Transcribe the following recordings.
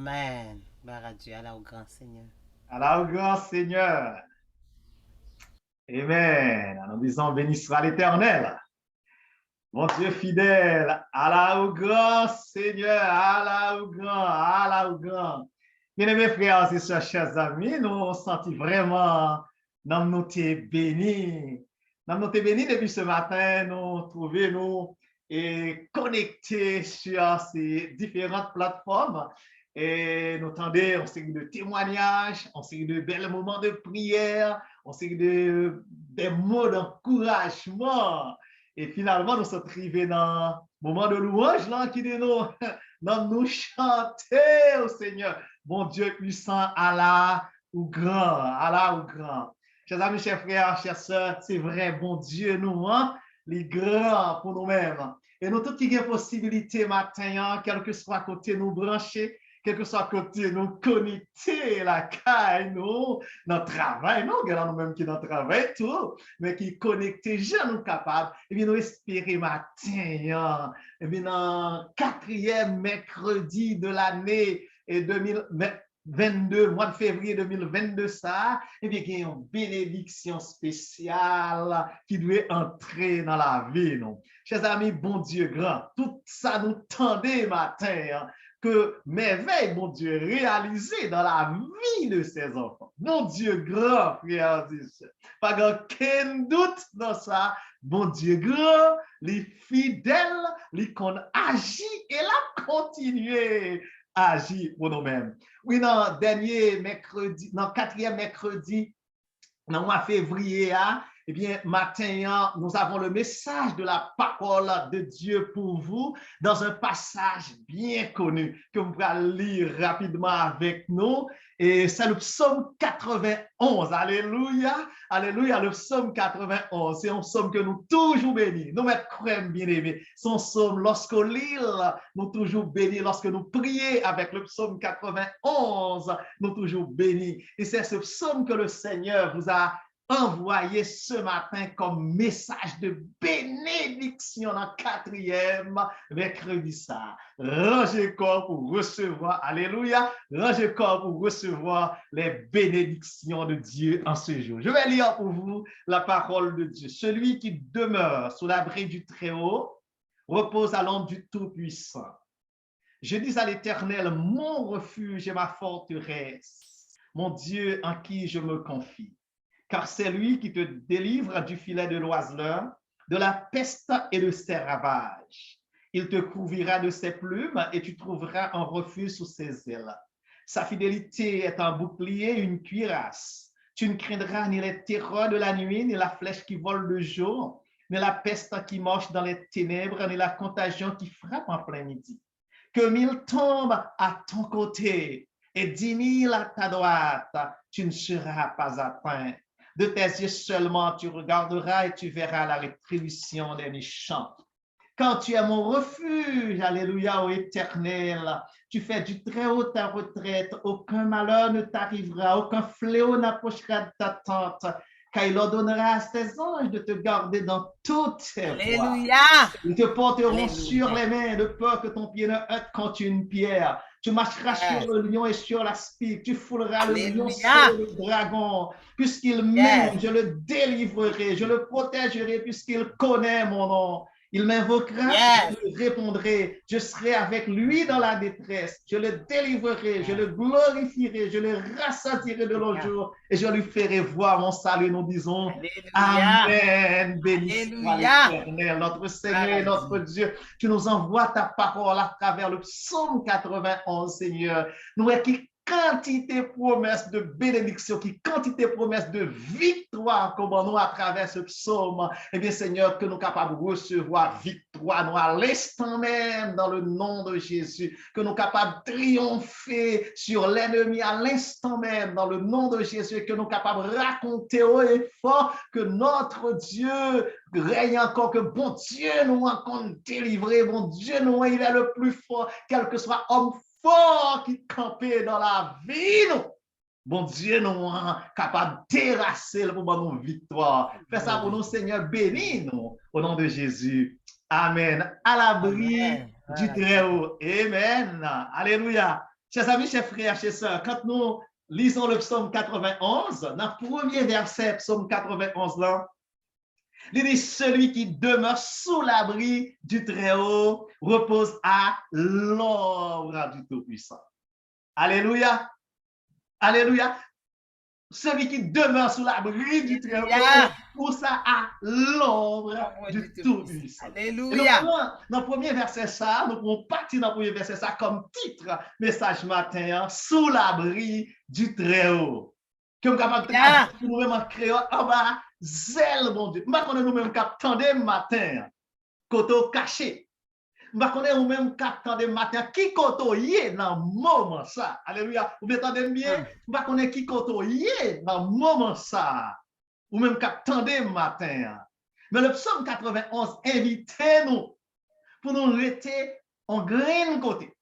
Amen. Gloire à Dieu, Allah au grand Seigneur. Alors, grand Seigneur. Amen. Nous disons, béni soit l'Éternel. Mon Dieu fidèle, Allah au grand Seigneur, Allah au grand, Allah au grand. Bien-aimés frères et sœurs, chers amis, nous sentons vraiment, nous t'es bénis. Nous t'es bénis depuis ce matin, nous trouvons nous et connectés sur ces différentes plateformes. Et nous tendons en série de témoignages, en série de belles moments de prière, en série des mots d'encouragement. Et finalement, nous sommes arrivés dans le moment de louange là, qui dit nous chanter au Seigneur. Bon Dieu puissant, Allah ou grand, Allah ou grand. Chers amis, chers frères, chers sœurs, c'est vrai, bon Dieu, nous, hein, les grands pour nous-mêmes. Et nous, toutes les possibilités matin, quel que soit côté nous brancher, quel que soit côté nous connecter la caille, nous, notre travail, nous, regardons nous-mêmes qui notre travail, tout, mais qui connecté, je nous capable, et bien nous espérer matin, et bien dans le quatrième mercredi de l'année 2022, mois de février 2022, ça, et bien il y a une bénédiction spéciale qui doit entrer dans la vie, non? Chers amis, bon Dieu grand, tout ça nous tendait matin, hein, que merveille, mon Dieu, réalisée dans la vie de ses enfants. Mon Dieu grand, frère, pas aucun doute dans ça. Bon Dieu grand, les fidèles, les qu'on agit et la continuer à agir pour nous-mêmes. Oui, dans le dernier mercredi, dans le quatrième mercredi, dans le mois de février, eh bien, matin, nous avons le message de la parole de Dieu pour vous dans un passage bien connu que vous pourrez lire rapidement avec nous. Et c'est le psaume 91. Alléluia, alléluia, le psaume 91. C'est un psaume que nous toujours bénis. Nous mettons crème bien aimé. Son psaume, lorsqu'on lit, nous toujours bénis. Lorsque nous prions avec le psaume 91, nous toujours bénis. Et c'est ce psaume que le Seigneur vous a envoyé ce matin comme message de bénédiction dans le quatrième mercredi ça. Rangez corps pour recevoir, alléluia, rangez corps pour recevoir les bénédictions de Dieu en ce jour. Je vais lire pour vous la parole de Dieu. Celui qui demeure sous l'abri du Très-Haut repose à l'ombre du Tout-Puissant. Je dis à l'Éternel, mon refuge et ma forteresse, mon Dieu en qui je me confie. Car c'est lui qui te délivre du filet de l'oiseleur, de la peste et de ses ravages. Il te couvrira de ses plumes et tu trouveras un refuge sous ses ailes. Sa fidélité est un bouclier, une cuirasse. Tu ne craindras ni les terreurs de la nuit, ni la flèche qui vole le jour, ni la peste qui marche dans les ténèbres, ni la contagion qui frappe en plein midi. Que 1000 tombent à ton côté et 10 000 à ta droite, tu ne seras pas atteint. De tes yeux seulement tu regarderas et tu verras la rétribution des méchants. Quand tu es mon refuge, alléluia, ô Éternel, tu fais du Très-Haut ta retraite, aucun malheur ne t'arrivera, aucun fléau n'approchera de ta tente, car il ordonnera à ses anges de te garder dans toutes tes voies. Alléluia. Ils te porteront sur Alléluia. les mains de peur que ton pied ne heurte contre une pierre. Tu marcheras sur Yes. le lion et sur la spique. Tu fouleras le lion Alléluia. et le dragon. Puisqu'il m'aime, Yes. je le délivrerai. Je le protégerai puisqu'il connaît mon nom. Il m'invoquera, Yes. je lui répondrai. Je serai avec lui dans la détresse. Je le délivrerai, je Yes. le glorifierai, je le rassasirai de nos jours et je lui ferai voir mon salut. Nous disons Alléluia. Amen. Béni soit Alléluia. l'Éternel, notre Seigneur Gloire et à notre Dieu. Dieu. Tu nous envoies ta parole à travers le psaume 91, Seigneur. Nous qui quantité promesse de bénédiction, qui quantité promesse de victoire, comment nous à travers ce psaume, eh bien Seigneur, que nous capables de recevoir victoire, nous à l'instant même dans le nom de Jésus, que nous capables de triompher sur l'ennemi à l'instant même dans le nom de Jésus, que nous capables de raconter haut et fort que notre Dieu règne encore, que bon Dieu nous a encore délivré, bon Dieu nous, il est le plus fort, quel que soit homme fort qui campait dans la vie, nous. Bon Dieu, nous capable de terrasser pour nous victoire. Fais ça pour nous, Seigneur, bénis nous au nom de Jésus. Amen. À l'abri Amen. du Gloire à Dieu. Très-Haut. Amen. Alléluia. Chers amis, chers frères, chers sœurs, quand nous lisons le psaume 91, dans le premier verset, psaume 91, là, il dit, celui qui demeure sous l'abri du Très-Haut repose à l'ombre du Tout-Puissant. Alléluia. Alléluia. Celui qui demeure sous l'abri du Très-Haut repose ça à l'ombre du Tout-Puissant. Alléluia. Dans le premier verset, ça, nous pouvons partir dans le premier verset, ça, comme titre, message matin, sous l'abri du Très-Haut. Que nous sommes capables de nous-mêmes en créole, en bas, zèle, mon Dieu. Nous ne nous-mêmes qu'attendons matin, koto caché. Nous ne nous-mêmes qu'attendons matin, qui koto yé dans le moment ça. Alléluia. Vous m'entendez bien? Nous ne connaissons qui koto yé dans le moment ça. Ou même qu'attendons matin. Mais le psaume 91 invite nous pour nous rester en grain côté.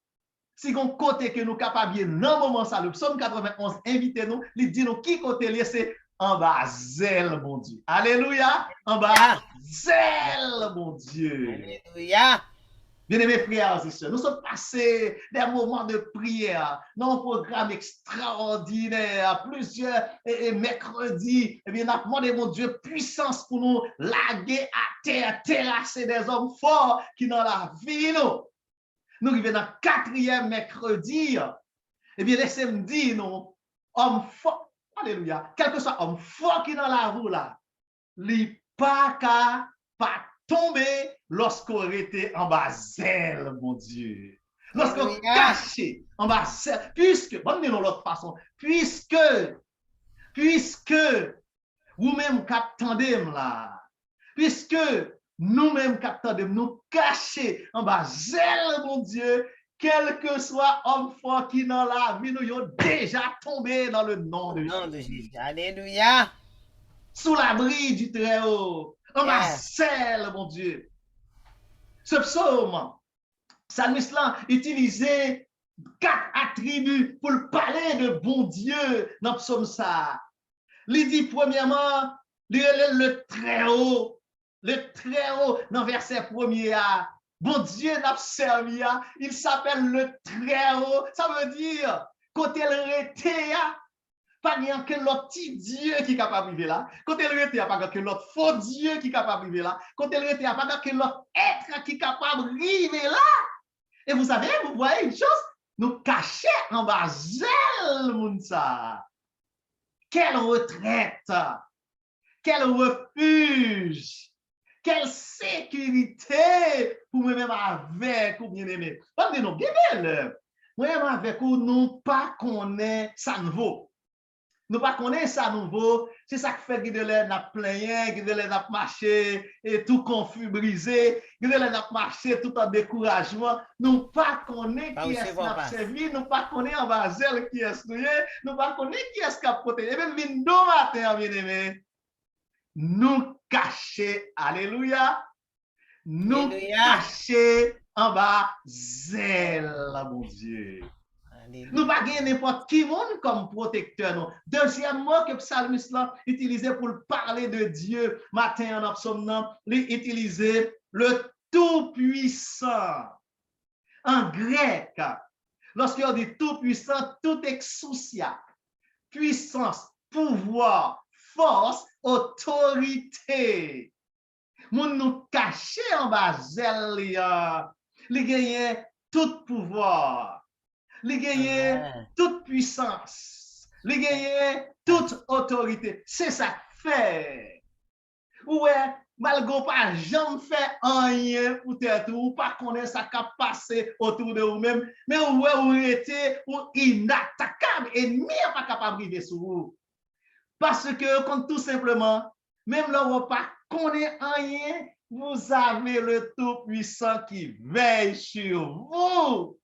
Si on côté que nous capables dans le moment ça, le psaume 91 invite nous, il dit nous qui côté laisser en bas zèle, mon Dieu. Alléluia. En bas zèle, mon Dieu. Alléluia. Bien-aimés frères et sœurs, nous sommes passés des moments de prière dans un programme extraordinaire, plusieurs mercredis. Eh bien, nous avons demandé, mon Dieu, puissance pour nous laguer à terre, terrasser des hommes forts qui dans la vie, nous arrivons dans le 4e mercredi. Eh bien, laissez-moi dire, nous, hommes forts, alléluia, quel que soit homme fort qui dans la roue là, il pas tomber lorsqu'on était en bas zèle, mon Dieu. Lorsqu'on caché en bas zèle, puisque, bon, nous l'autre façon, puisque vous-même qu'attendez là, puisque nous-mêmes qu'attendez, nous cachés en bas zèle, mon Dieu, quel que soit homme fort qui dans la vie, nous avons déjà tombé dans le nom de Jésus. Alléluia. Sous l'abri du Très-Haut. En bas zèle, mon Dieu. Ce psaume, psalmiste là, utilisait 4 attributs pour parler de bon Dieu dans le psaume ça. Il dit premièrement, le Très-Haut. Le Très-Haut, dans verset 1er, bon Dieu n'a servi, il s'appelle le Très-Haut. Ça veut dire, côté le rété, pas que l'autre petit Dieu qui est capable de vivre là. Côté le rété, pas que l'autre faux Dieu qui est capable de vivre là. Côté le rété, pas que l'autre être qui est capable de vivre là. Et vous savez, vous voyez une chose, nous cacher en bas zèle, Mounsa. Quelle retraite, quel refuge, quelle sécurité pour moi-même avec ou bien-aimé. Pendez-nous, bien belle. Moi-même avec ou nous pas connaît ça nouveau. Nous pas connaît ça nouveau. C'est ça qui fait que de l'air n'a plein, que de l'air n'a marché et tout confus, brisé, que de l'air n'a marché tout en découragement. Nous pas connaît qui est n'a servi, nous pas connaît en basel qui est nous pas connaît qui est capoté. Et même vindo matin, bien aimé. Nous cacher, alléluia, nous cacher en bas zèle, mon Dieu. Nous pas gagner n'importe qui monde comme protecteur. Non. Deuxième mot que le psalmiste utilisait pour parler de Dieu, matin en psaume, il utilisait le Tout-Puissant. En grec, lorsqu'on dit Tout-Puissant, tout exousia, puissance, pouvoir, force, autorité. Moun nous cacher en bas zèle, li gagne tout pouvoir. Il gagne toute puissance, il gagne toute autorité. C'est ça fait. Ouais, malgré pas jamais fait rien pour être ou pas connaître ça qui a passé autour de vous-même, mais ouais, vous êtes inattaquable, ennemi n'est pas capable de vivre sur vous. Parce que, comme tout simplement, même là où vous pas connaît rien, vous avez le Tout-Puissant qui veille sur vous.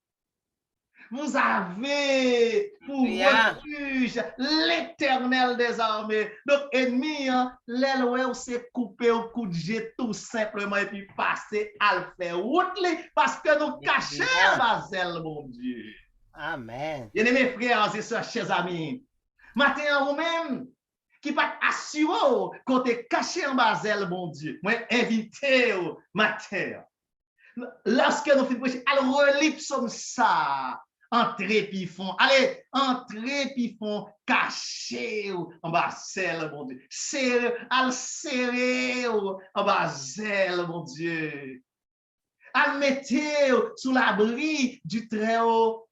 Vous avez pour refuge l'Éternel des armées. Donc, ennemi, l'éloi, c'est couper au coup de jet tout simplement et puis passer à le faire route parce que nous cachons la zèle, mon Dieu. Amen. Bien-aimés frères et sœurs, chers amis, matin vous-même, qui pas assuré qu'on t'est caché en basel, mon Dieu. Moi, invité au matin. Lorsque nous finissons prêcher, alors relire comme ça. Entrez puis font, allez, entrez puis font, cachez en bas zèle, mon Dieu. Serrez en bas zèle, mon Dieu. Al mettez sous l'abri du Très-Haut.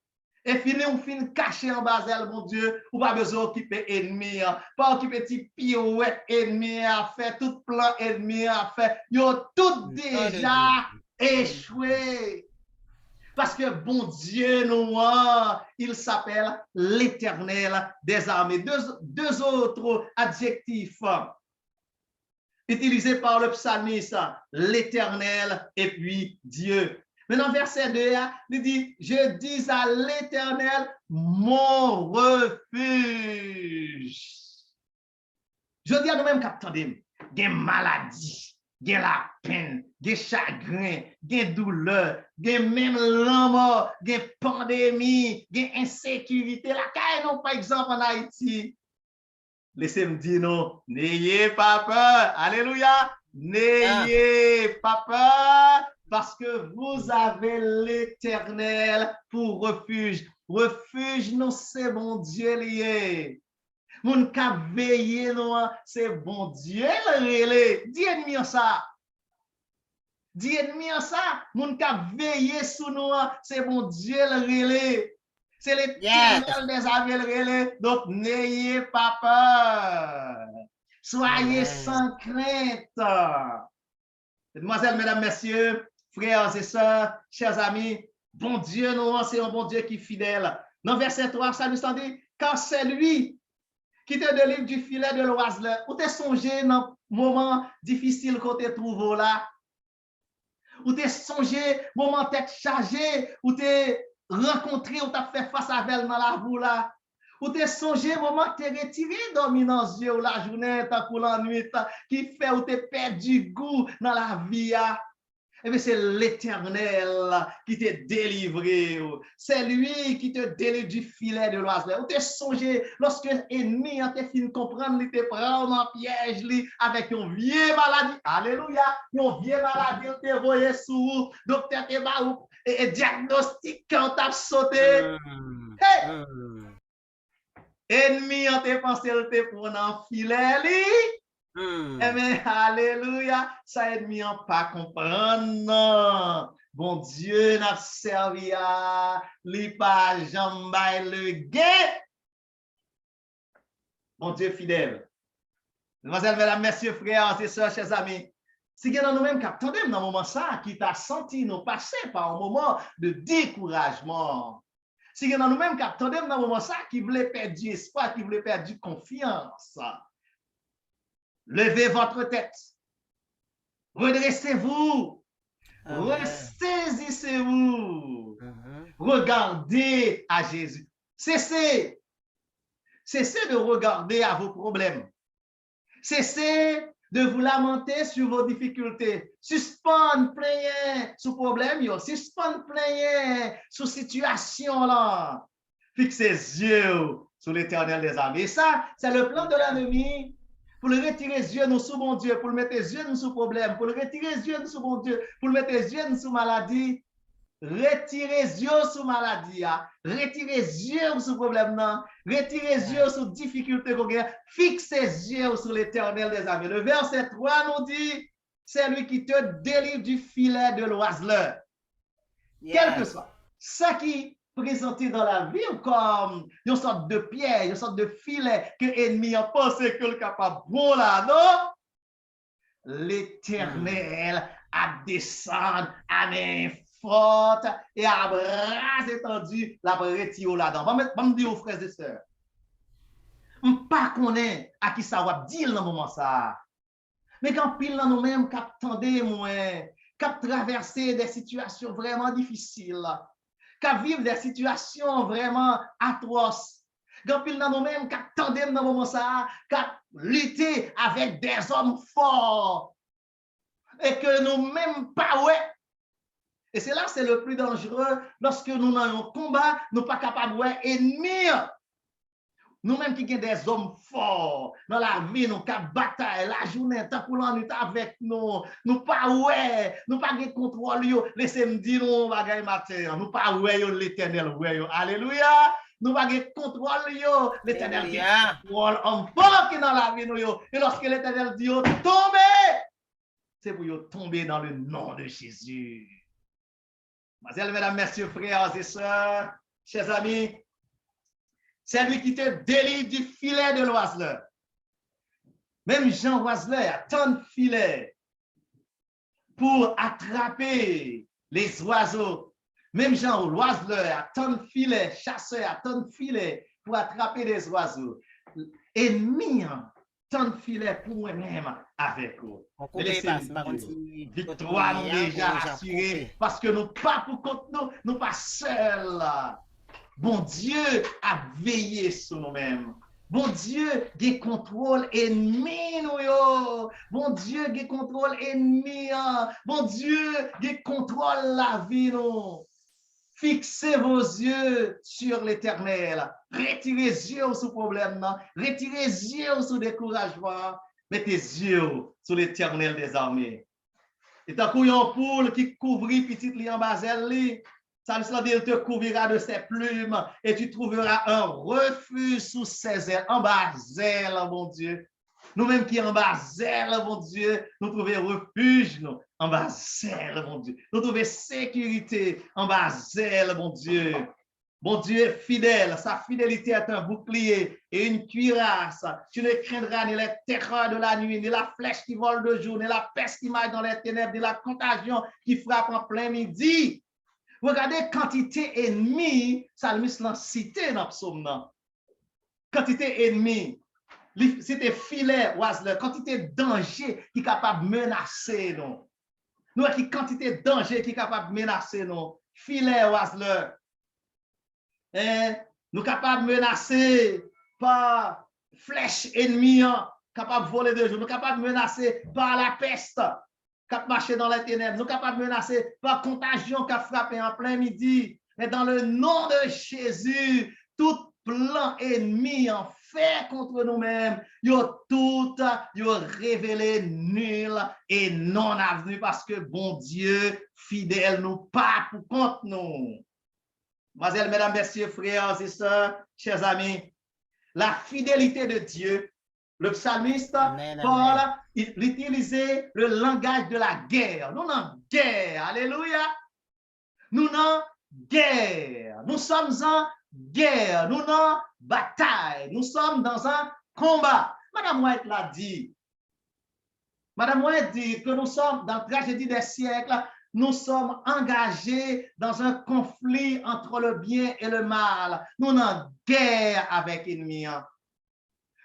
Et fini, on finit caché en bas zèle, mon Dieu. Ou pas besoin d'occuper ennemi, pas occuper petit pirouette ennemi à faire, tout plan ennemi à faire. Yo tout déjà échoué. Parce que bon Dieu, nous, il s'appelle l'Éternel des armées. Deux autres adjectifs utilisés par le psalmiste, l'Éternel et puis Dieu. Maintenant, verset 2, il dit, je dis à l'Éternel, mon refuge. Je dis à nous-mêmes qu'attendez, des maladies. Gen la peine, gen chagrin, gen douleur, gen même la mort, gen pandémie, gen insécurité. La caille, non, par exemple, en Haïti. Laissez-moi dire non, n'ayez pas peur. Alléluia. N'ayez pas peur parce que vous avez l'Éternel pour refuge. Refuge, non, c'est mon Dieu lié. Moun ka veillé nous, c'est bon Dieu le relé. Dis ennemi en ça. Dis ennemi en ça. Moun ka veillé sous nous, c'est bon Dieu le relé. C'est l'Éternel des armées le relé. Donc n'ayez pas peur. Soyez sans crainte. Mesdemoiselles, mesdames, messieurs, frères et sœurs, chers amis, bon Dieu, nous, c'est un bon Dieu qui est fidèle. Dans verset 3, ça nous dit, car c'est lui qui te délivre du filet de l'oiseleur. Ou te songé dans un moment difficile qu'on te trouve là. Ou te songé moment tête chargée, ou te rencontré, ou t'as fait face à elle dans la boue là. Ou te songé moment que te retiré dormi dans les yeux la journée, tant pour la nuit, qui fait ou te perdu goût dans la vie. Eh bien, c'est l'Éternel qui t'a délivré. C'est lui qui te délivre du filet de l'oiseleur. Ou t'es songé, lorsque l'ennemi a fait fin comprendre, il te prend en piège avec une vieille maladie. Alléluia. Une vieille maladie, il te voyé sous. Docteur te bat et diagnostic quand t'as sauté. Hey! Ennemi a te pensé, il te prend en filet. Eh bien, alléluia, ça aide à pas comprendre. Bon Dieu n'a servi à li pas jambe le gain. Bon Dieu fidèle. Mesdemoiselles, mesdames, messieurs, frères et sœurs, chers amis, si vous avez nous-mêmes qui attendez dans le moment ça, qui t'a senti nous passer par un moment de découragement. Si vous avez nous-mêmes qui attendez dans le moment ça, qui voulait perdre espoir, qui voulait perdre confiance. Levez votre tête. Redressez-vous. Ressaisissez-vous. Regardez à Jésus. Cessez. Cessez de regarder à vos problèmes. Cessez de vous lamenter sur vos difficultés. Suspendre, plaignez sur problème. Suspendre, plaignez sur situation là. Fixez les yeux sur l'Éternel des armées. Et ça, c'est le plan de l'ennemi. Pour le retirer les yeux nous sous bon Dieu, pour le mettre les yeux nous sous problème, pour le retirer les yeux nous sous bon Dieu, pour le mettre les yeux nous sous maladie. Retirez les yeux sous maladie, retirez les yeux sous problème, retirez les yeux sous difficulté, fixez les yeux sur l'Éternel des armées. Le verset 3 nous dit, c'est lui qui te délivre du filet de l'oiseleur. Quel que soit ce qui présenté dans la vie comme une sorte de piège, une sorte de filet que l'ennemi a pensé que le capable bon là, non? L'Éternel a descendu à main forte et à bras étendus la retiré là-dedans. Je vais me dire aux frères et sœurs, je ne sais pas à qui ça va dire dans le moment ça. Mais quand pile dans nous-mêmes, qui attendons, qui traverser des situations vraiment difficiles, qui vivent des situations vraiment atroces. Quand pile dans nous-mêmes, qui attendons dans le moment ça, qui lutter avec des hommes forts et que nous-mêmes pas ouais. Et c'est là c'est le plus dangereux lorsque nous dans un combat, nous pas capables de ouais ennemi Nous-mêmes qui sommes des hommes forts dans la vie, nous qui bataille, la journée, tant pour l'ennui avec nous pas ouais, nous pas de contrôle, laissez-moi dire nous bagaille matin, nous pas ouais l'éternel, ouais, alléluia, nous pas de contrôle, l'éternel qui contrôle en fort qui dans la vie, nous, et lorsque l'éternel dit, tombez, c'est pour tomber dans le nom de Jésus. Mesdames, messieurs, frères et sœurs, chers amis, c'est lui qui te délivre du filet de l'oiseleur. Même Jean Oiseleur a tant de filets pour attraper les oiseaux. Même Jean Oiseleur a tant de filets, chasseur a tant de filets pour attraper les oiseaux. Ennemi a tant de filets pour moi-même avec vous. Victoire nous déjà assurée parce que nous pas pour compte nous pas seuls. Bon Dieu a veillé sur nous-mêmes. Bon Dieu, qui contrôle ennemi nous. Bon Dieu, qui contrôle ennemi. Bon Dieu, qui contrôle la vie nous. Fixez vos yeux sur l'Éternel. Retirez les yeux sur le problème. Retirez les yeux sur le découragement. Mettez les yeux sur l'Éternel des armées. Et tant qu'il y a une poule qui couvrit petite li en basel, ça veut dire qu'il te couvrira de ses plumes et tu trouveras un refuge sous ses ailes. En basel, mon Dieu. Nous-mêmes qui en basel, mon Dieu, nous trouvons refuge, nous, en basel, mon Dieu. Nous trouvons sécurité en basel, mon Dieu. Mon Dieu est fidèle, sa fidélité est un bouclier et une cuirasse. Tu ne craindras ni les terreurs de la nuit, ni la flèche qui vole de jour, ni la peste qui marche dans les ténèbres, ni la contagion qui frappe en plein midi. Regardez quantité ennemie, Salmis l'a cité dans le psaume. Quantité ennemie, c'était filet, oiseleur, quantité de danger qui est capable de menacer nous. Nous avons quantité de danger qui est capable de menacer nous. Filet, oiseleur. Nous sommes capables de menacer par flèche ennemie, capable de voler de jour. Nous sommes capables de menacer par la peste qui a marché dans les ténèbres. Nous sommes capables de menacer par contagion qui a frappé en plein midi. Et dans le nom de Jésus, tout plan ennemi en fait contre nous-mêmes, tout révélé nul et non avenu parce que bon Dieu fidèle nous pas pour contre nous. Mademoiselles, mesdames, messieurs, frères et sœurs, chers amis, la fidélité de Dieu, le psalmiste, Paul, il utilisait le langage de la guerre. Nous en guerre, alléluia. Nous en guerre. Nous sommes en guerre. Nous en bataille. Nous sommes dans un combat. Madame White l'a dit. Madame White dit que nous sommes dans la tragédie des siècles. Nous sommes engagés dans un conflit entre le bien et le mal. Nous en guerre avec l'ennemi.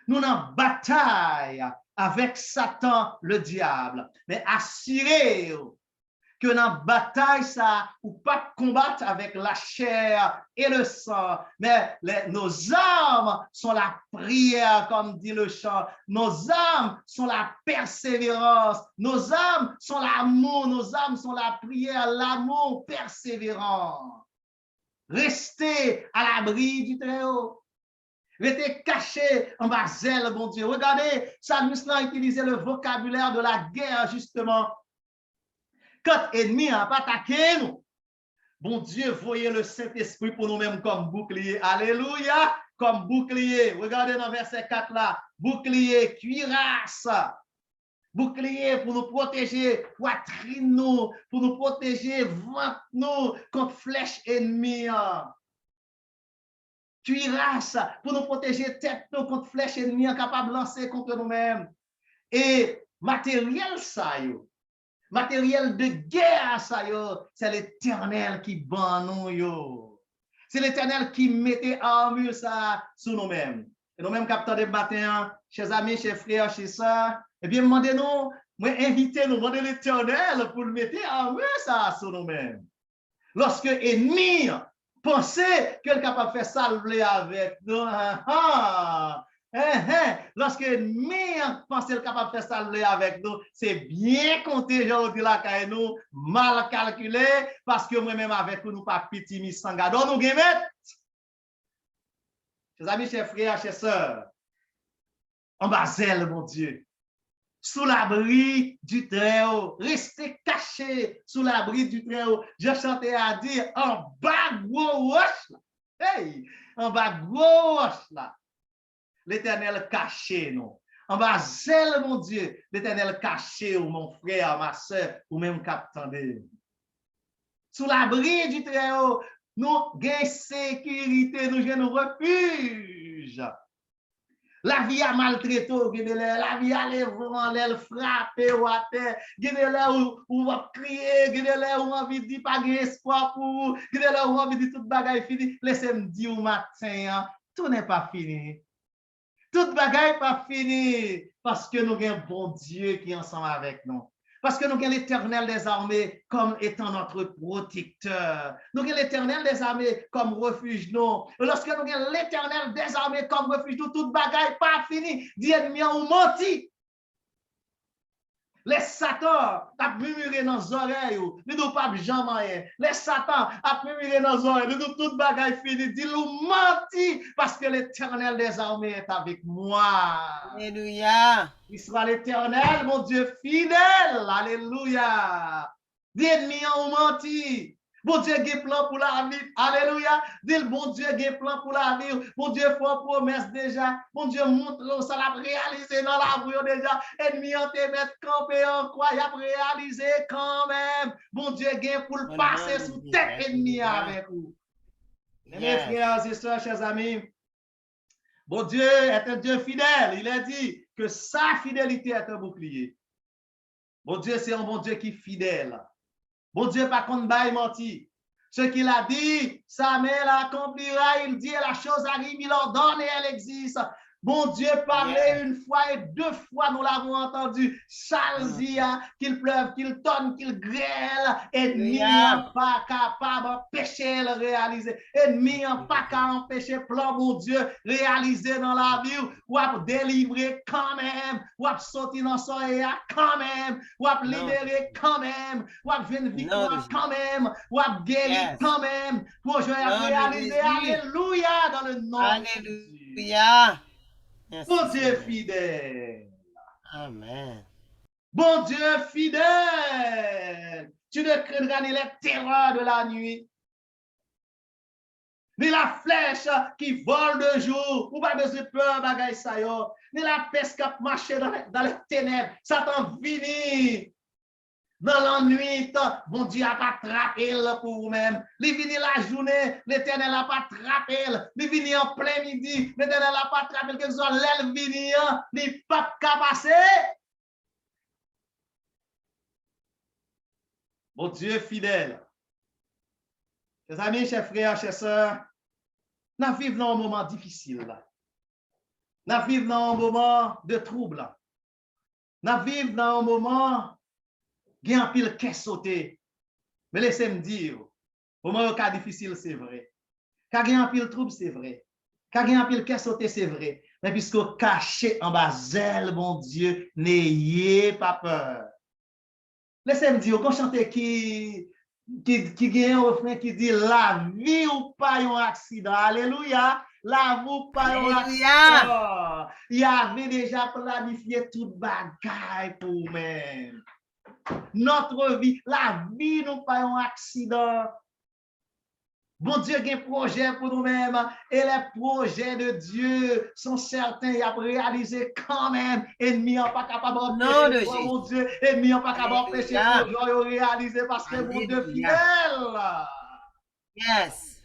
Nous en bataille avec Satan, le diable. Mais assurez-vous que dans la bataille, ça, ou pas combattre avec la chair et le sang, mais nos armes sont la prière, comme dit le chant. Nos armes sont la persévérance. Nos armes sont l'amour. Nos armes sont la prière, l'amour persévérant. Restez à l'abri du Très-Haut. Restez caché en bas zèle, bon Dieu. Regardez, Salmus a utilisé le vocabulaire de la guerre, justement. Quand l'ennemi n'a pas attaqué nous, bon Dieu, voyez le Saint-Esprit pour nous-mêmes comme bouclier. Alléluia, comme bouclier. Regardez dans verset 4 là, bouclier, cuirasse. Bouclier pour nous protéger poitrine nous, pour nous protéger ventre nous contre flèche ennemie. Cuirasse pour nous protéger tête nous contre flèche ennemie capable de lancer contre nous-mêmes. Et matériel ça yo. Matériel de guerre, ça, c'est l'Éternel qui bat nous. C'est l'Éternel qui mettait armure ça sur nous-mêmes. Et nous-mêmes, capteurs de matin, chers amis, chers frères, chers sœurs, eh bien, demandez-nous, invitez-nous, demandez l'Éternel pour mettre armure ça sur nous-mêmes. Lorsque l'ennemi pensait qu'il est capable de faire salver avec nous, lorsque l'ennemi pense qu'il est capable de faire salver avec nous, c'est bien compté, aujourd'hui, là, quand nous, mal calculé, parce que moi-même avec nous, pas petit mis sans gardon, nous guémet. Chers amis, chers frères, chers sœurs, en bas zèle, mon Dieu, sous l'abri du Très-Haut, restez cachés sous l'abri du Très-Haut. Je chantais à dire, en bas gros roche, hey, en bas gros roche là, l'Éternel caché, non. En bas zèle, mon Dieu, l'Éternel caché, ou mon frère, ma soeur, ou même capitaine. Sous l'abri du Très-Haut, nous avons sécurité, nous avons refuge. La vie a maltraité, la vie a levé, elle frappé ou à terre, où va crier, où envie de dire pas d'espoir pour vous, où envie de dire toute bagaille fini. Laissez-moi dire au matin, tout n'est pas fini. Toute bagaille pas fini parce que nous avons un bon Dieu qui est ensemble avec nous. Parce que nous avons l'Éternel des armées comme étant notre protecteur. Nous avons l'Éternel des armées comme refuge nous. Lorsque nous avons l'Éternel des armées comme refuge nous, toute bagaille pas fini. Dieu ennemi ou menti. Les Satan a murmuré dans les oreilles, nous ne pas jamais. Les Satan a murmuré dans les oreilles, nous toute bagaille fini. Dis-nous menti parce que l'Éternel des armées est avec moi. Alléluia. Il sera l'Éternel, mon Dieu fidèle. Alléluia. Dis ennemi ont menti. Bon Dieu a un plan pour la vie. Alléluia. Dis le bon Dieu a un plan pour la vie. Bon Dieu fait une promesse déjà. Bon Dieu montre ça l'a réalisé dans la vie déjà. Ennemi ont te mettre campé en quoi il a réalisé quand même. Bon Dieu a pour le passer sous tête ennemi avec vous. Mes frères et sœurs, chers amis, bon Dieu est un Dieu fidèle. Il a dit que sa fidélité est un bouclier. Bon Dieu, c'est un bon Dieu qui est fidèle. Bon Dieu, par contre, il menti. Ce qu'il a dit, sa main l'accomplira. Il dit, la chose arrive, il ordonne et elle existe. Bon Dieu parlait une fois et deux fois, nous l'avons entendu. Chalzia, qu'il pleuve, qu'il tonne, qu'il grêle. Ennemi n'est pas capable d'empêcher le réaliser. Ennemi n'est pas capable d'empêcher plan, mon Dieu, réaliser dans la vie. Ou à délivrer quand même. Ou à sortir dans son air quand même. Ou à libérer quand même. Ou à faire une victoire quand même. Ou à guérir quand même. Pour je réaliser. Alléluia dans le nom de Jésus. Alléluia. Bon Dieu fidèle. Amen. Bon Dieu fidèle. Tu ne craindras ni les terreurs de la nuit, ni la flèche qui vole de jour. Ou pas besoin de peur, bagaille ça yo. Ni la peste qui marche dans les ténèbres. Satan vini. Dans la nuit, bon Dieu a pas attrapé pour vous-même. Il vient la journée, l'Éternel a pas attrapé. Il vient en plein midi, l'Éternel a pas attrapé. Quel que soit l'aile vient, il pas passer. Bon Dieu fidèle. Chers amis, chers frères, chers sœurs, nous vivons dans un moment difficile. Nous vivons dans un moment de trouble. Nous vivons dans un moment il y a un pile qui sauté. Mais laissez-moi dire, au moment où c'est difficile, c'est vrai. Quand il y a un pile trouble, c'est vrai. Quand il y a un pile qui sauté, c'est vrai. Mais puisque caché en bas, zèle, mon Dieu, n'ayez pas peur. Laissez-moi dire, quand chante qui gagne un refrain qui dit la vie ou pas un accident. Alléluia. La vie ou pas un accident. Il y avait déjà planifié toute bagaille pour vous-même. Notre vie, la vie nous pas un accident. Bon Dieu a un projet pour nous-mêmes et les projets de Dieu sont certains et à réaliser quand même. Ennemi n'est pas capable d'empêcher, mon Dieu, ennemi n'est pas capable d'empêcher de réaliser parce que mon Dieu fidèle. Yes.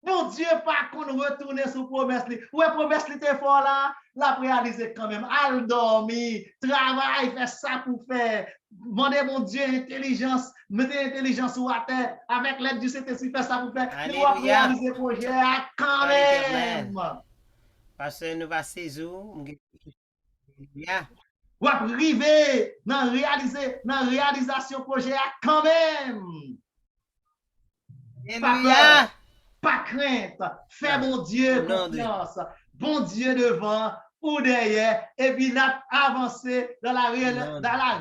Mon Dieu, pas qu'on retourne sur promesse. Ouais, promesse était fort là, la réaliser quand même. Al dormir, travail, fait ça pour faire. Demandez mon Dieu intelligence, mettez intelligence sur la terre. Avec l'aide du Saint-Esprit, fait ça pour faire. Nous allons réaliser le projet quand même. Parce que nous va saisir. Ou arriver dans la réalisation projet quand même. Alléluia. Pas crainte, fais mon Dieu confiance, bon Dieu devant ou derrière, et puis n'a avancé dans la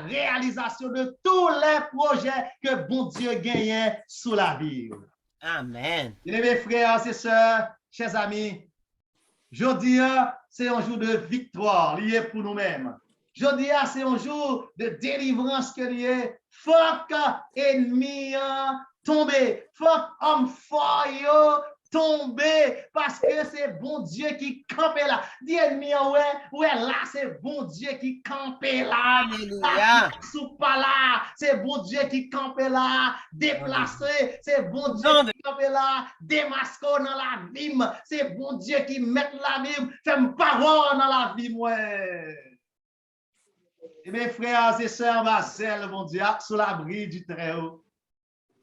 réalisation de tous les projets que bon Dieu gagne sous la vie. Amen. Mes frères et sœurs, chers amis, Jodi, c'est un jour de victoire lié pour nous-mêmes. Jodi, c'est un jour de délivrance que lié. Fuck ennemi tomber. Fuck homme fort tomber parce que c'est bon Dieu qui campe là. Dis ennemi, ouais, là, c'est bon Dieu qui campe là. Alléluia. Sous pas là, c'est bon Dieu qui campe là. Déplacé, c'est bon Dieu Non, qui campe là. Démasqué dans la vie, c'est bon Dieu qui met la vie. Fait parole dans la vie, moi. Et mes frères et sœurs, ma zèle, mon Dieu, sous l'abri du Très-Haut.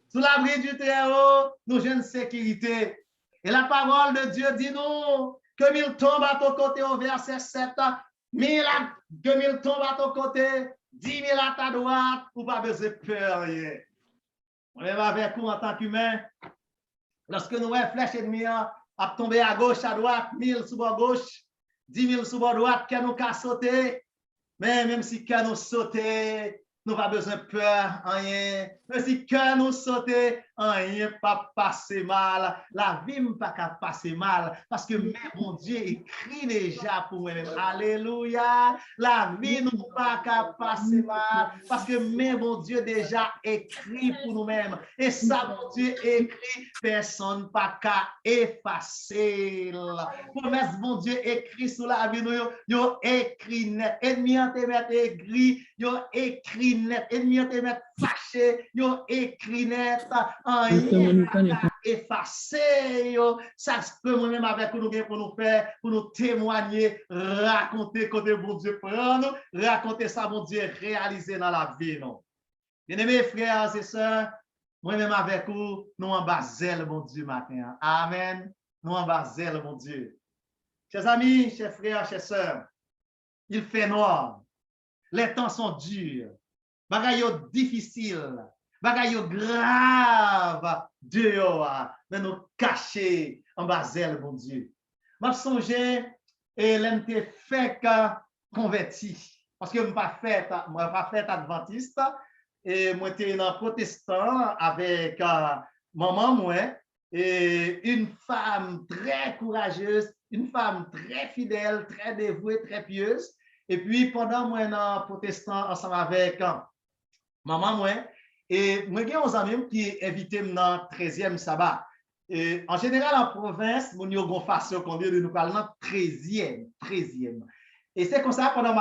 Sous l'abri du Très-Haut, nous avons une sécurité. Et la parole de Dieu dit nous que 1000 tombent à ton côté au verset 7, 1000 tombent à ton côté, 10 000 à ta droite, ou pas besoin de peur. On est avec vous en tant qu'humain. Lorsque nous voyons flèche ennemie à tomber à gauche, à droite, 1000 sous bord gauche, 10 000 sous bord droite, qu'on nous a sauté. Mais même si qu'on nous sauté, nous pas besoin de peur, rien. Mais si que nous sauter, rien pas passer mal. La vie ne pas passer mal. Parce que mais mon Dieu écrit déjà pour moi-même. Alléluia. La vie ne pas passer mal. Parce que mais mon Dieu déjà écrit pour nous-mêmes. Et ça, mon Dieu écrit, personne pas qu'à effacer. Promesse, mon Dieu écrit sur la vie, nous, yo écrit net. Ennemi en te mettre écrit, yo écrit net. Ennemi te mettre fâché, yo écrit net. Effacer, yo. Ça se peut moi-même avec nous pour nous faire, pour nous témoigner, raconter côté bon Dieu prend nous, raconter ça, mon Dieu, réaliser dans la vie, non. Bien-aimés frères et sœurs, moi-même avec vous, nous en basel, mon Dieu, matin. Amen. Nous en basel, mon Dieu. Chers amis, chers frères, chers sœurs, il fait noir. Les temps sont durs. Bagay difficile. Bagay grave. Dehors, mais nous cacher en basel, mon Dieu. M'a songé et l'MT fait converti. Parce que je ne pas fait adventiste. Et moi, j'étais un protestant avec maman, moi, et une femme très courageuse, une femme très fidèle, très dévouée, très pieuse. Et puis, pendant moi, un protestant ensemble avec maman, moi, et moi, j'ai un ami qui invité dans le 13e sabbat. Et en général, en province, nous avons une façon qu'on dit de nous parler dans 13e. Et c'est comme ça, pendant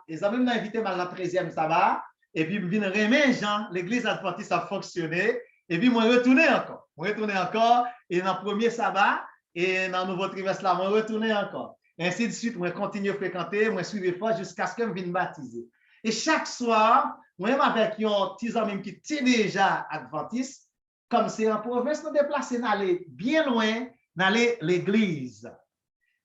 les amis m'ont invité dans le 13e sabbat. Et puis, je viens remettre Jean, l'église adventiste a fonctionné. Et puis, je retourné encore. Et dans le premier sabbat, et dans le nouveau trimestre, là, je retourné encore. Et ainsi de suite, je continue à fréquenter, je suis fort jusqu'à ce que je vienne baptiser. Et chaque soir, moi-même avec un petit ami qui était déjà adventiste, comme c'est en province, nous déplaçons d'aller bien loin, d'aller l'église.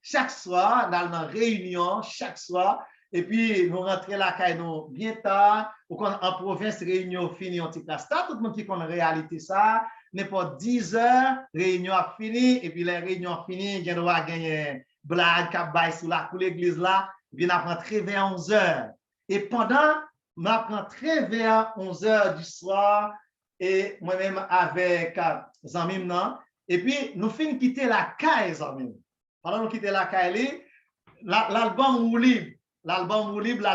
Chaque soir, dans une réunion, chaque soir, et puis nous rentrons la caille nous bien tard, ou quand en province, réunion finie, on t'y casse tout le monde qui connaît la réalité ça, n'importe 10 heures, réunion a fini, et puis les réunions finies, il y a gagner blague, cap sur la cour l'église là, puis on rentrer vers 11 heures. Et pendant, on rentrer vers 11 heures du soir, et moi-même avec Zamim, et puis nous finissons quitter la caille, Zamim. Pendant nous quitter la caille, l'album ou libre, là,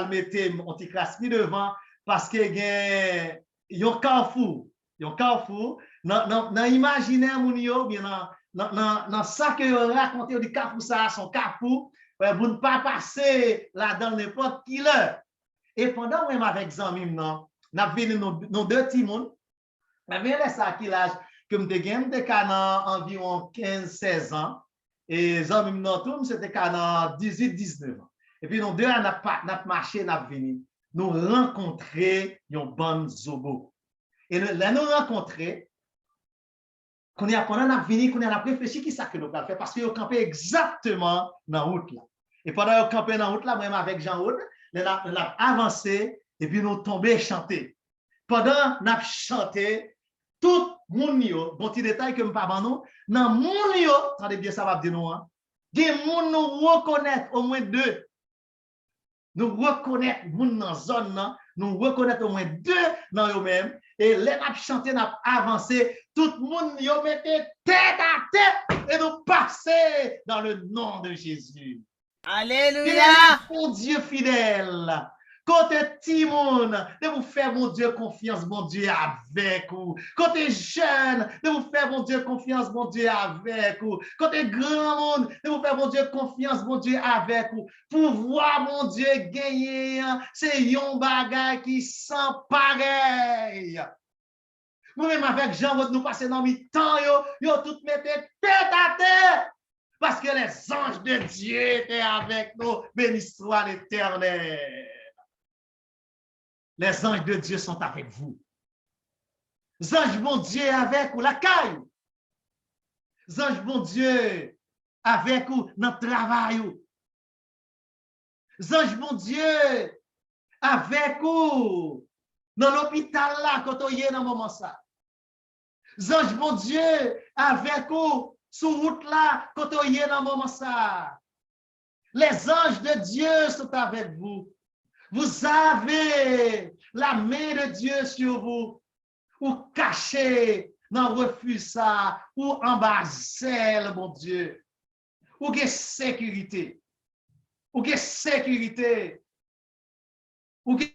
le mettait, on t'y classe devant, parce que il y a un carrefour, dans l'imaginaire, bien dans ça que vous racontez, on dit carrefour, ça, son carrefour, vous ne pas passer là-dedans n'importe qui l'heure. Et pendant même avec Zamim, nous avons nos deux petits mondes, nous avons laissé à quel âge que nous avons environ 15-16 ans, et Zamim, nous c'était quand 18-19 ans. Et puis nous deux, nous avons marché, nous avons venu, nous rencontrer un bon zobo. Et là, nous rencontrer, qu'on a venu, qu'on a réfléchi qui ça que nous allons faire, parce que nous campé exactement dans la route là. Et pendant que nous campé dans la route là, même avec Jean-Aude, nous avons avancé et puis nous tombé chanter. Pendant nous avons chanté, tout le monde, bon petit détail que nous pas nous, dans le monde, attendez bien ça va dire nous, des gens nous reconnaître au moins deux. Nous reconnaître moun dans zone nous reconnaître au moins deux dans eux-mêmes. Et les n'a chanté, n'a avancé, tout le monde y mettait tête à tête et nous passer dans le nom de Jésus. Alléluia. Mon Dieu fidèle. Côté Timon, de vous faire, mon Dieu, confiance, mon Dieu, avec vous. Côté jeune, de vous faire, mon Dieu, confiance, mon Dieu, avec vous. Côté grand monde, de vous faire, mon Dieu, confiance, mon Dieu, avec vous. Pour voir, mon Dieu, gagner, c'est yon bagay qui sent pareil. Nous-mêmes, avec Jean, nous passer dans le temps, yo tout mettez tête à tête. Parce que les anges de Dieu étaient avec nous. Béni soit l'Éternel. Les anges de Dieu sont avec vous. Les anges, mon Dieu, avec vous, la caille. Les anges, mon Dieu, avec vous, dans le travail. Les anges, mon Dieu, avec vous, dans l'hôpital là, quand on y est dans le moment ça. Les anges, mon Dieu, avec vous, sur route là, quand on y est dans le moment ça. Les anges de Dieu sont avec vous. Vous avez la main de Dieu sur vous, ou caché dans le refus ça, ou en bas mon Dieu, ou que sécurité, ou que sécurité, ou que